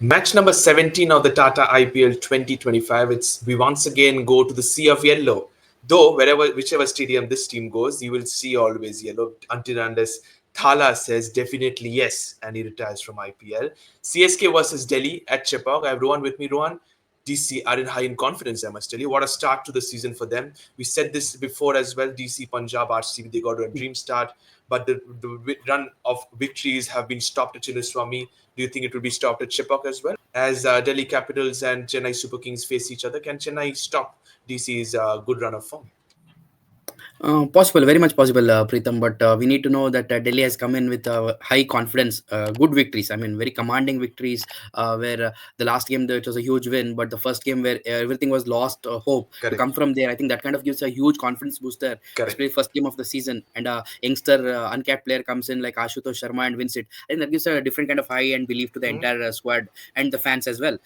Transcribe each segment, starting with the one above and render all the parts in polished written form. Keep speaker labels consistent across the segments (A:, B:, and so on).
A: Match number 17 of the Tata IPL 2025. We once again go to the sea of yellow. Though whichever stadium this team goes, you will see always yellow until unless Thala says definitely yes and he retires from IPL. CSK versus Delhi at Chepauk. I have Rohan with me. Rohan, DC are in high in confidence, I must tell you. What a start to the season for them. We said this before as well. DC, Punjab, RCB, they got to a dream start. But the run of victories have been stopped at Chinnaswamy. Do you think it will be stopped at Chepauk as well? As Delhi Capitals and Chennai Super Kings face each other, can Chennai stop DC's good run of form?
B: Possible, very much possible, Preetham. But we need to know that Delhi has come in with high confidence, good victories. I mean, very commanding victories. Where the last game it was a huge win, but the first game where everything was lost, hope to
A: Correct.
B: come from there. I think that kind of gives a huge confidence booster,
A: Correct.
B: especially first game of the season. And a youngster, uncapped player comes in like Ashutosh Sharma and wins it. I think that gives a different kind of high and belief to the
A: Mhm.
B: entire squad and the fans as well.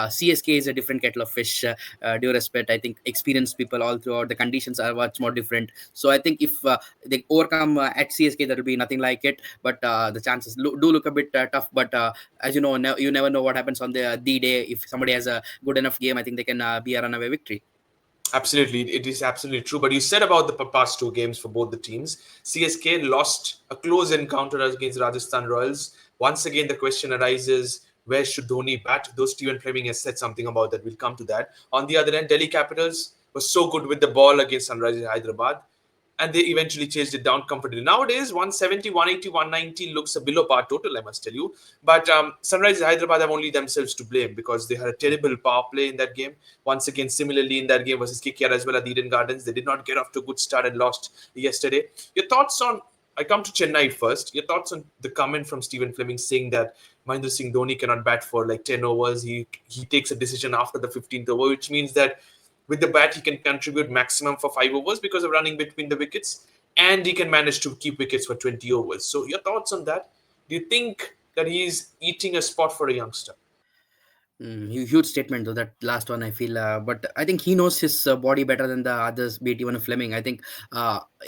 B: CSK is a different kettle of fish. Due respect, I think experienced people all throughout. The conditions are much more different, so I think if they overcome at CSK, there will be nothing like it. But the chances do look a bit tough. But as you know, you never know what happens on the day. If somebody has a good enough game, I think they can be a runaway victory.
A: Absolutely, it is absolutely true. But you said about the past two games for both the teams. CSK lost a close encounter against Rajasthan Royals. Once again, the question arises: where should Dhoni bat? Though Stephen Fleming has said something about that. We'll come to that. On the other end, Delhi Capitals was so good with the ball against Sunrisers Hyderabad, and they eventually chased it down comfortably. Nowadays, 170, 180, 190 looks a below par total, I must tell you. But Sunrisers Hyderabad have only themselves to blame because they had a terrible power play in that game. Once again, similarly in that game versus KKR as well at the Eden Gardens, they did not get off to a good start and lost yesterday. Your thoughts on, I come to Chennai first. Your thoughts on the comment from Stephen Fleming saying that Mahendra Singh Dhoni cannot bat for like 10 overs. He takes a decision after the 15th over, which means that with the bat, he can contribute maximum for 5 overs because of running between the wickets, and he can manage to keep wickets for 20 overs. So, your thoughts on that? Do you think that he's eating a spot for a youngster?
B: Huge statement though, that last one I feel, but I think he knows his body better than the others, be it even Fleming. I think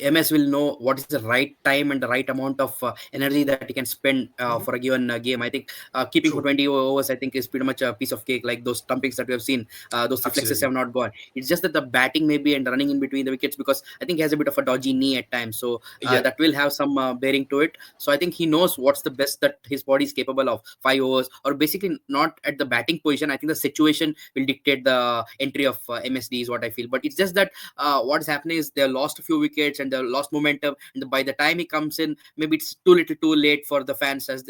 B: MS will know what is the right time and the right amount of energy that he can spend
A: Mm-hmm.
B: for a given game. I think keeping for
A: True.
B: 20 overs, I think, is pretty much a piece of cake. Like those stumpings that we have seen, those reflexes
A: Absolutely.
B: have not gone. It's just that the batting maybe and running in between the wickets, because I think he has a bit of a dodgy knee at times, so
A: Yeah.
B: that will have some bearing to it. So I think he knows what's the best that his body is capable of. 5 overs, or basically not at the batting position. I think the situation will dictate the entry of MSD is what I feel. But it's just that what is happening is they lost a few wickets and they lost momentum, and by the time he comes in, maybe it's too little, too late for the fans as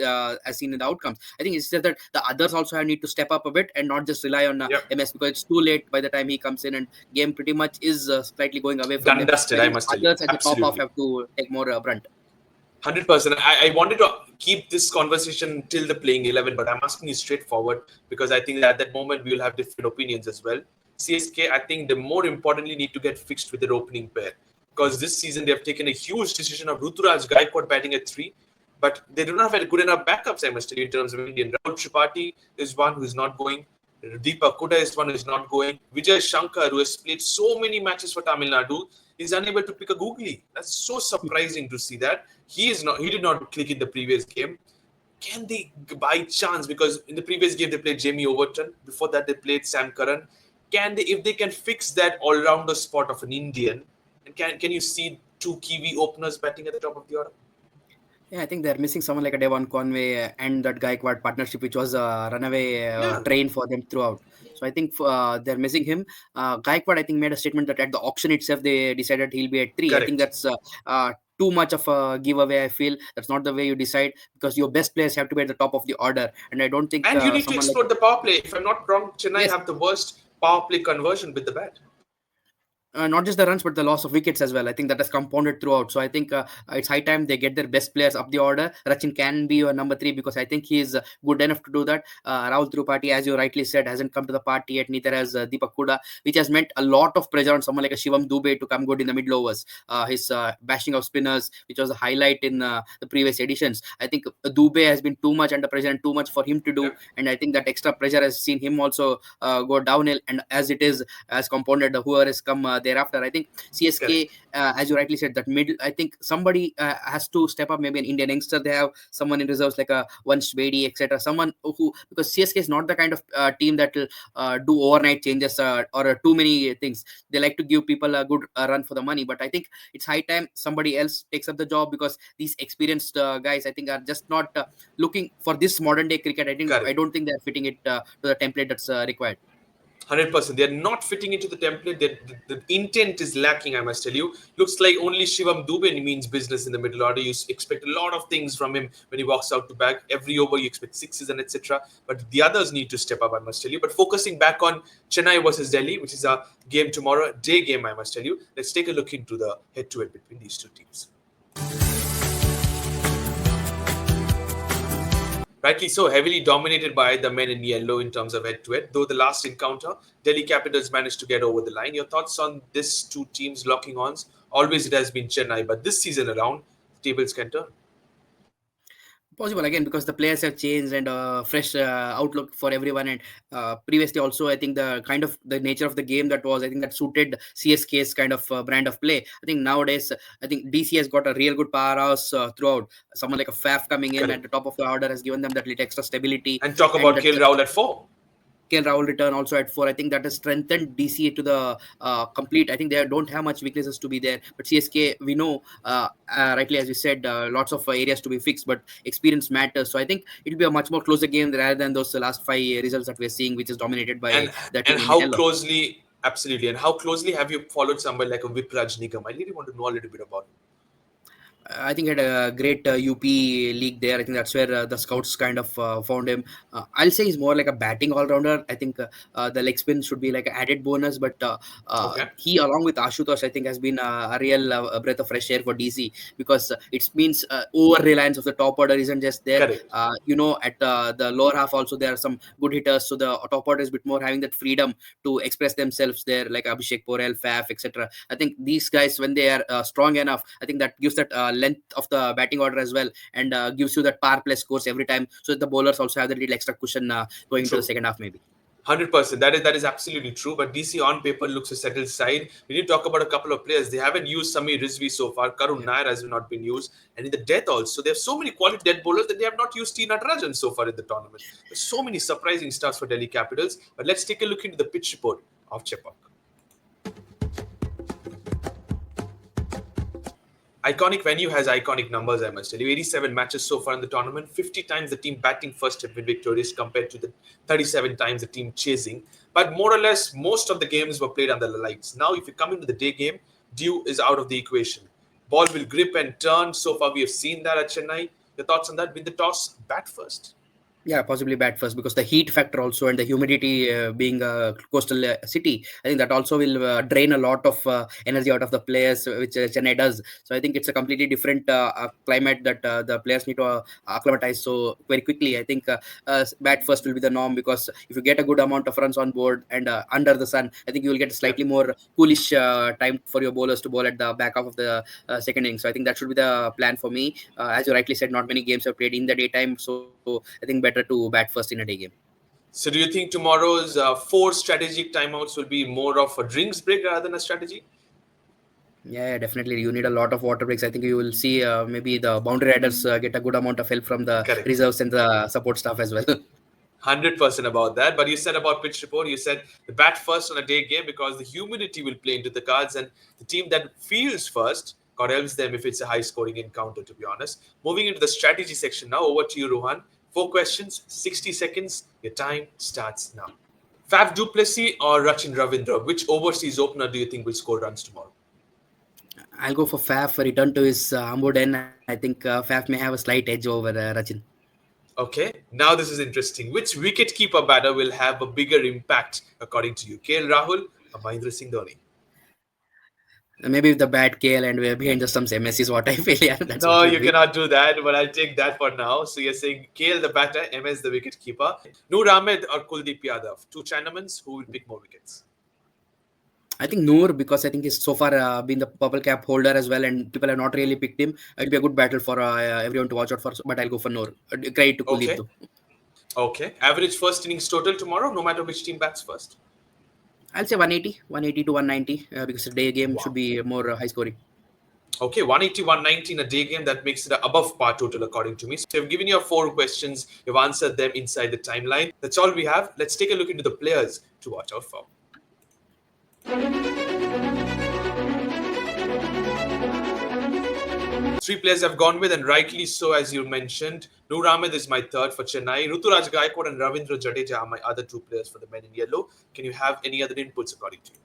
B: seen in the outcomes. I think it's just that the others also need to step up a bit and not just rely on
A: Yep.
B: MS, because it's too late by the time he comes in, and game pretty much is slightly going away from
A: Done
B: them. So
A: dusted,
B: I
A: I
B: think the
A: must tell you.
B: others at the top off
A: Absolutely.
B: have to take more brunt.
A: 100%. I wanted to keep this conversation till the playing 11, but I'm asking you straightforward because I think that at that moment we will have different opinions as well. CSK, I think they more importantly need to get fixed with their opening pair because this season they have taken a huge decision of Ruturaj Gaikwad batting at 3, but they do not have good enough backups, I must tell you, in terms of Indian. Rahul Tripathi is one who is not going. Deepak Kuda is one who is not going. Vijay Shankar, who has played so many matches for Tamil Nadu, is unable to pick a googly. That's so surprising to see that. He did not click in the previous game. Can they, by chance, because in the previous game they played Jamie Overton, before that they played Sam Curran. Can they, if they can fix that all-rounder spot of an Indian, and can you see two Kiwi openers batting at the top of the order?
B: Yeah, I think they're missing someone like a Devon Conway and that Gaikwad partnership, which was a runaway
A: Yeah,
B: train for them throughout. So I think they're missing him. Gaikwad, I think, made a statement that at the auction itself, they decided he'll be at 3. I think
A: correct.
B: that's too much of a giveaway. I feel that's not the way you decide, because your best players have to be at the top of the order. And I don't think
A: And you need to
B: someone like,
A: explore the power play. If I'm not wrong, Chennai
B: yes,
A: have the worst power play conversion with the bat.
B: not just the runs but the loss of wickets as well. I think that has compounded throughout. So I think it's high time they get their best players up the order. Rachin can be your number 3, because I think he is good enough to do that. Rahul Tripathi, as you rightly said, hasn't come to the party yet. Neither has Deepak Kuda, which has meant a lot of pressure on someone like a Shivam Dubey to come good in the middle overs. His bashing of spinners, which was a highlight in the previous editions. I think Dubey has been too much under pressure and too much for him to do,
A: Yeah.
B: and I think that extra pressure has seen him also go downhill. And as it is, as compounded, whoever has come thereafter. I think CSK,
A: Correct.
B: as you rightly said, that middle. I think somebody has to step up. Maybe an Indian youngster. They have someone in reserves like a Vansh Bedi, etc. Someone who, because CSK is not the kind of team that will do overnight changes or too many things. They like to give people a good run for the money. But I think it's high time somebody else takes up the job, because these experienced guys, I think, are just not looking for this modern day cricket. I
A: Correct.
B: don't think they're fitting it to the template that's required.
A: 100%. They're not fitting into the template. The intent is lacking, I must tell you. Looks like only Shivam Dubey means business in the middle order. You expect a lot of things from him when he walks out to back. Every over, you expect sixes and etc. But the others need to step up, I must tell you. But focusing back on Chennai versus Delhi, which is a game tomorrow, day game, I must tell you. Let's take a look into the head to head between these two teams. Rightly so, heavily dominated by the men in yellow in terms of head to head. Though the last encounter, Delhi Capitals managed to get over the line. Your thoughts on these two teams locking ons? Always it has been Chennai, but this season around, the tables can turn.
B: Possible again, because the players have changed and fresh outlook for everyone. And previously also, I think the kind of the nature of the game that was, I think that suited CSK's kind of brand of play. I think nowadays, I think DC has got a real good powerhouse throughout. Someone like a Faf coming in at
A: Correct.
B: the top of the order has given them that little extra stability.
A: And talk
B: And
A: about
B: that
A: KL Rahul at four.
B: KL Rahul return also at 4. I think that has strengthened DCA to the complete. I think they don't have much weaknesses to be there. But CSK, we know, rightly as you said, lots of areas to be fixed, but experience matters. So I think it'll be a much more closer game rather than those last five results that we're seeing, which is dominated by
A: And
B: the
A: and
B: team in
A: how
B: yellow.
A: closely, absolutely, and how closely have you followed somebody like a Vipraj Nigam? I really want to know a little bit about him.
B: I think he had a great UP league there. I think that's where the scouts kind of found him. I'll say he's more like a batting all rounder. I think the leg spin should be like an added bonus, but
A: Okay.
B: he, along with Ashutosh, I think has been a real breath of fresh air for DC, because it means over reliance of the top order isn't just there.
A: Correct.
B: At the lower half also there are some good hitters, so the top order is a bit more having that freedom to express themselves there, like Abhishek Porel, Faf, etc. I think these guys, when they are strong enough, I think that gives that length of the batting order as well, and gives you that power play scores every time, so that the bowlers also have that little extra cushion going into the
A: True.
B: second half maybe.
A: 100%. That is absolutely true. But DC on paper looks a settled side. We need to talk about a couple of players. They haven't used Samir Rizvi so far. Karun
B: Yeah.
A: Nair has not been used. And in the death also, they have so many quality dead bowlers that they have not used T. Natarajan so far in the tournament. There's so many surprising starts for Delhi Capitals. But let's take a look into the pitch report of Chepauk. Iconic venue has iconic numbers, I must tell you. 87 matches so far in the tournament. 50 times the team batting first have been victorious compared to the 37 times the team chasing. But more or less, most of the games were played under the lights. Now, if you come into the day game, dew is out of the equation. Ball will grip and turn. So far, we have seen that at Chennai. Your thoughts on that? Win the toss, bat first.
B: Yeah, possibly bat first, because the heat factor also and the humidity being a coastal city, I think that also will drain a lot of energy out of the players, which Chennai does. So I think it's a completely different climate that the players need to acclimatize so very quickly. I think bat first will be the norm, because if you get a good amount of runs on board and under the sun, I think you will get slightly more coolish time for your bowlers to bowl at the back half of the second inning. So I think that should be the plan for me. As you rightly said, not many games are played in the daytime, so I think better to bat first in a day game.
A: So, do you think tomorrow's four strategic timeouts will be more of a drinks break rather than a strategy?
B: Yeah, definitely. You need a lot of water breaks. I think you will see maybe the boundary riders get a good amount of help from the
A: Correct.
B: reserves and the support staff as well.
A: 100% about that. But you said about pitch report, you said the bat first on a day game because the humidity will play into the cards, and the team that fields first, God helps them if it's a high scoring encounter, to be honest. Moving into the strategy section now, over to you, Rohan. 4 questions, 60 seconds. Your time starts now. Faf Duplessis or Rachin Ravindra? Which overseas opener do you think will score runs tomorrow?
B: I'll go for Faf for return to his Ambod end. I think Faf may have a slight edge over Rachin.
A: Okay, now this is interesting. Which wicket-keeper batter will have a bigger impact, according to you? KL Rahul or Mahendra Singh Dhoni?
B: Maybe with the bat KL and we're behind the stumps MS is what I feel. Yeah, that's
A: No,
B: what would
A: you
B: be.
A: cannot do that, but I'll take that for now. So you're saying KL the batter, MS the wicket keeper. Noor Ahmed or Kuldeep Yadav? Two Chinamans, who will pick more wickets?
B: I think Noor, because I think he's so far been the purple cap holder as well, and people have not really picked him. It'll be a good battle for everyone to watch out for. But I'll go for Noor. Credit to Kuldeep
A: Okay.
B: though.
A: Okay. Average first innings total tomorrow, no matter which team bats first.
B: I'll say 180 to 190 because the day game should
A: Wow.
B: be more high scoring.
A: Okay, 180, 190 in a day game, that makes it an above par total according to me. So you've given your four questions, you've answered them inside the timeline. That's all we have. Let's take a look into the players to watch out for. Three players I've gone with, and rightly so, as you mentioned. Noor Ahmed is my third for Chennai. Ruturaj Gaikwad and Ravindra Jadeja are my other two players for the men in yellow. Can you have any other inputs according to you?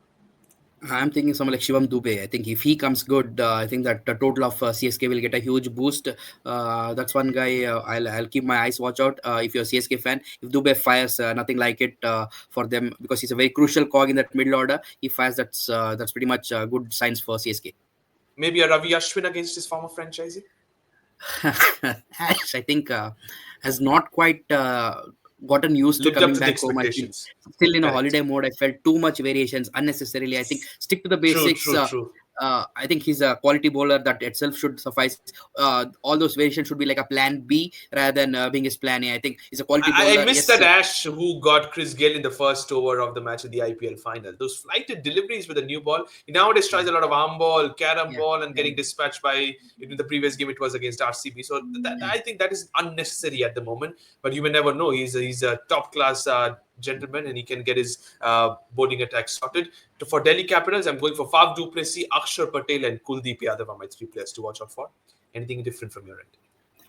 B: I'm thinking someone like Shivam Dubey. I think if he comes good, I think that the total of CSK will get a huge boost. That's one guy I'll keep my eyes watch out. If you're a CSK fan, if Dubey fires, nothing like it for them because he's a very crucial cog in that middle order. He fires, that's pretty much good signs for CSK.
A: Maybe a Ravi Ashwin against his former franchisee?
B: Ash, I think has not quite gotten used to
A: Lived up
B: coming
A: to the
B: back home. I think
A: expectations.
B: still in a
A: Correct.
B: holiday mode. I felt too much variations unnecessarily. I think stick to the
A: True,
B: basics.
A: true, true.
B: I think he's a quality bowler that itself should suffice. All those variations should be like a plan B rather than being his plan A. I think he's a quality
A: I
B: bowler.
A: missed
B: Yes,
A: that Ash who got Chris Gayle in the first over of the match at the IPL final. Those flighted deliveries with a new ball. He nowadays tries
B: yeah,
A: a lot of arm ball, carom
B: yeah,
A: ball, and
B: yeah.
A: getting dispatched by in the previous game it was against RCB. So I think that is unnecessary at the moment. But you may never know. He's a top class gentleman and he can get his bowling attack sorted. For Delhi Capitals, I'm going for Faf du Plessis, Axar Patel, and Kuldeep Yadav are my three players to watch out for. Anything different from your end?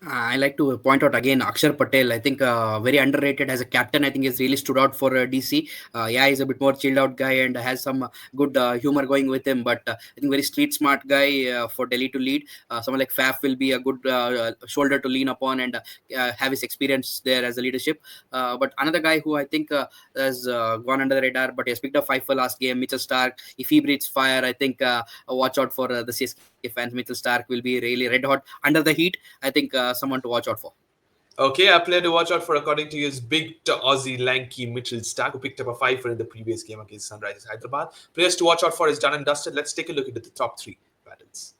B: I like to point out again Axar Patel. I think very underrated as a captain. I think he's really stood out for DC. Yeah, he's a bit more chilled out guy and has some good humor going with him. But I think very street smart guy for Delhi to lead. Someone like Faf will be a good shoulder to lean upon and have his experience there as a leadership. But another guy who I think has gone under the radar, but he has picked up five for last game. Mitchell Stark. If he breathes fire, I think watch out for the CSK fans. Mitchell Stark will be really red hot under the heat. I think someone to watch out for.
A: Okay, a player to watch out for according to you is big Aussie lanky Mitchell Stark, who picked up a fiver in the previous game against Sunrisers Hyderabad. Players to watch out for is done and dusted. Let's take a look at the top three battles.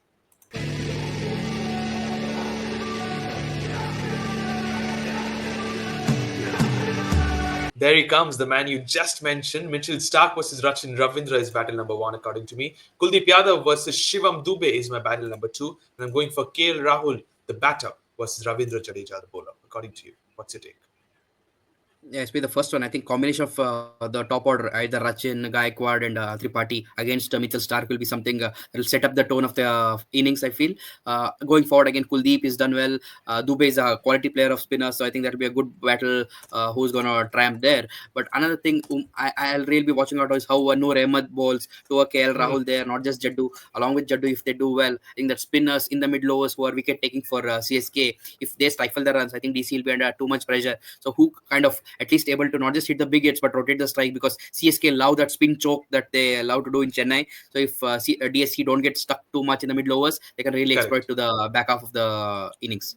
A: There he comes, the man you just mentioned. Mitchell Stark versus Rachin Ravindra is battle number one, according to me. Kuldeep Yadav versus Shivam Dubey is my battle number two. And I'm going for KL Rahul, the batter, versus Ravindra Jadeja, the bowler, according to you. What's your take?
B: Yeah, it's be the first one. I think combination of the top order, either Rachin, Gaikwad, and Tripathi against Mitchell Stark will be something that will set up the tone of the innings. I feel going forward again, Kuldeep is done well. Dubey is a quality player of spinners, so I think that will be a good battle. Who's gonna triumph there? But another thing I'll really be watching out is how Noor Ahmed bowls to a KL
A: Hmm,
B: Rahul there, not just Jaddu. Along with Jaddu, if they do well, I think that spinners in the mid overs who are wicket taking for CSK, if they stifle the runs, I think DC will be under too much pressure. So who kind of at least able to not just hit the big hits but rotate the strike because CSK love that spin choke that they love to do in Chennai. So if DSC don't get stuck too much in the mid overs, they can really exploit
A: correct.
B: to the back half of the innings.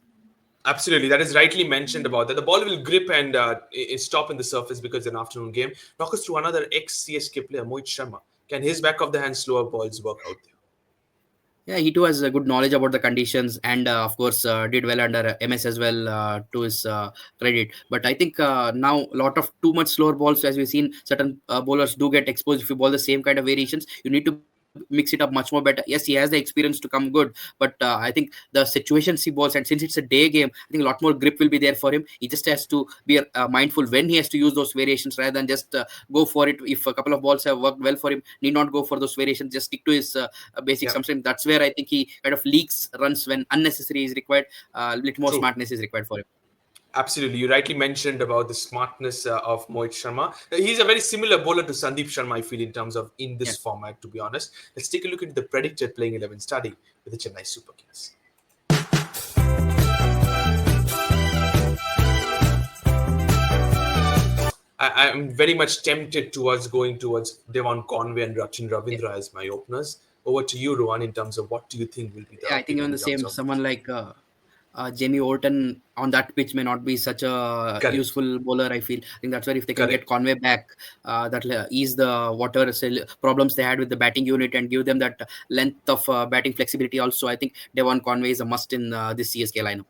A: Absolutely, that is rightly mentioned about that. The ball will grip and stop in the surface because it's an afternoon game. Talk us through another ex-CSK player, Mohit Sharma. Can his back of the hand slower balls work out there?
B: Yeah, he too has a good knowledge about the conditions and, of course, did well under MS as well to his credit. But I think now a lot of too much slower balls, as we've seen, certain bowlers do get exposed. If you bowl the same kind of variations, you need to mix it up much more better. Yes, he has the experience to come good, but I think the situations he bowls, and since it's a day game, I think a lot more grip will be there for him. He just has to be mindful when he has to use those variations rather than just go for it. If a couple of balls have worked well for him, need not go for those variations. Just stick to his basics.
A: Yeah,
B: Sometimes that's where I think he kind of leaks runs when unnecessary is required. A little more
A: true.
B: smartness is required for him.
A: Absolutely. You rightly mentioned about the smartness of Mohit Sharma. He's a very similar bowler to Sandeep Sharma, I feel, in terms of in this
B: Yeah.
A: format, to be honest. Let's take a look at the predicted playing 11 study with the Chennai Super Kings. I'm very much tempted towards going towards Devon Conway and Rachin Ravindra as my openers. Over to you, Rohan, in terms of what do you think will be the
B: Yeah, I think
A: pick
B: even
A: in
B: the
A: terms
B: same.
A: of.
B: Someone like Jamie Orton on that pitch may not be such a
A: Correct.
B: useful bowler. I feel. I think that's where if they can get
A: Correct.
B: Conway back, that'll ease the problems they had with the batting unit and give them that length of batting flexibility. Also, I think Devon Conway is a must in this CSK lineup.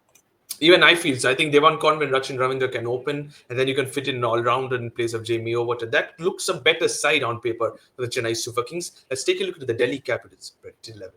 A: Even I feel so. I think Devan Conway and Rachin Ravindra can open, and then you can fit in an all-rounder in place of Jamie Overton. That looks a better side on paper for the Chennai Super Kings. Let's take a look at the Delhi Capitals, predicted 11.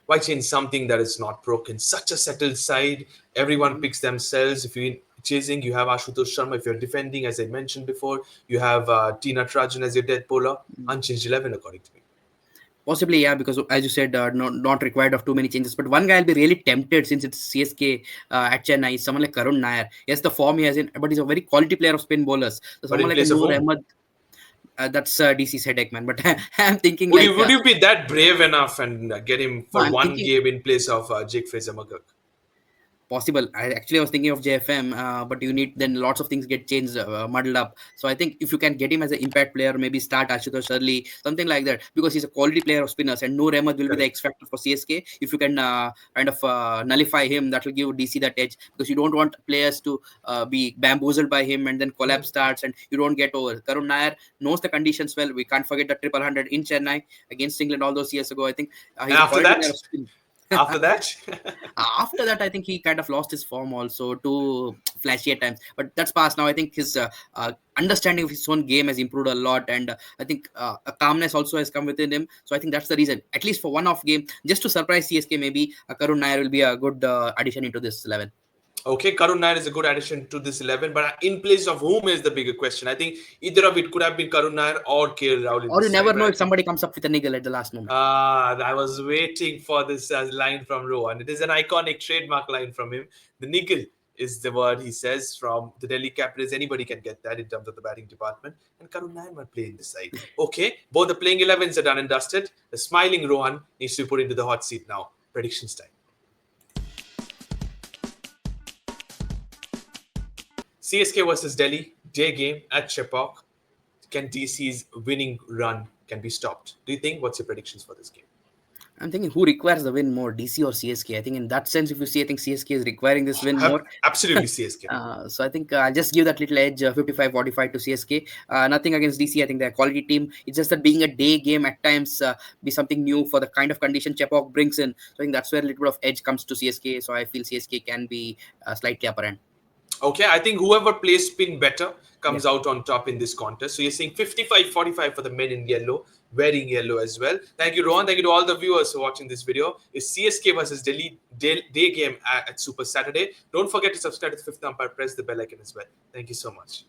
A: Why change something that is not broken? Such a settled side. Everyone picks themselves. If you're chasing, you have Ashutosh Sharma. If you're defending, as I mentioned before, you have Tina Trajan as your dead bowler. Unchanged 11, according to me.
B: Possibly, yeah, because as you said, not required of too many changes. But one guy I'll be really tempted since it's CSK at Chennai is someone like Karun Nair. Yes, the form he has in, but he's a very quality player of spin bowlers. So
A: But
B: someone
A: in
B: like a
A: place of
B: Noor
A: whom?
B: Ahmed, that's DC's headache, man. But I'm thinking
A: Would
B: like,
A: you would you be that brave enough and get him
B: no,
A: for
B: I'm
A: one
B: thinking
A: game in place of Jake Fraser McGurk?
B: possible. I was thinking of JFM, but you need then lots of things get changed, muddled up. So I think if you can get him as an impact player, maybe start Ashutosh early, something like that, because he's a quality player of spinners, and Noor Ahmed will be the
A: Correct.
B: X factor for CSK. If you can kind of nullify him, that will give DC that edge, because you don't want players to be bamboozled by him and then collapse starts and you don't get over. Karun Nair knows the conditions well. We can't forget the triple hundred in Chennai against England all those years ago. I think
A: And
B: he's a
A: after
B: quality player
A: that,
B: of spin.
A: after that,
B: After that, I think he kind of lost his form also, too flashy at times. But that's past now. I think his understanding of his own game has improved a lot, and I think a calmness also has come within him. So I think that's the reason, at least for one off game, just to surprise CSK, maybe Karun Nair will be a good addition into this 11.
A: okay, Karun Nair is a good addition to this 11, but in place of whom is the bigger question. I think either of it could have been Karun Nair or KL Rahul in
B: Or you
A: this
B: never
A: side, but
B: know
A: I
B: if
A: think
B: somebody comes up with a niggle at the last moment.
A: I was waiting for this line from Rohan. It is an iconic trademark line from him. The niggle is the word he says from the Delhi Capitals. Anybody can get that in terms of the batting department. And Karun Nair might play in this side. Okay, both the playing 11s are done and dusted. The smiling Rohan needs to be put into the hot seat now. Predictions time. CSK versus Delhi, day game at Chepauk. Can DC's winning run can be stopped? Do you think? What's your predictions for this game?
B: I'm thinking who requires the win more, DC or CSK? I think in that sense, if you see, I think CSK is requiring this win more.
A: Absolutely CSK.
B: So I think I'll just give that little edge, 55-45 to CSK. Nothing against DC. I think they're a quality team. It's just that being a day game at times be something new for the kind of condition Chepauk brings in. So I think that's where a little bit of edge comes to CSK. So I feel CSK can be slightly upper end.
A: Okay, I think whoever plays spin better
B: Yeah.
A: comes out on top in this contest. So you're saying 55-45 for the men in yellow, wearing yellow as well. Thank you, Rohan. Thank you to all the viewers for watching this video. It's CSK versus Delhi day game at Super Saturday. Don't forget to subscribe to the Fifth Umpire. Press the bell icon as well. Thank you so much.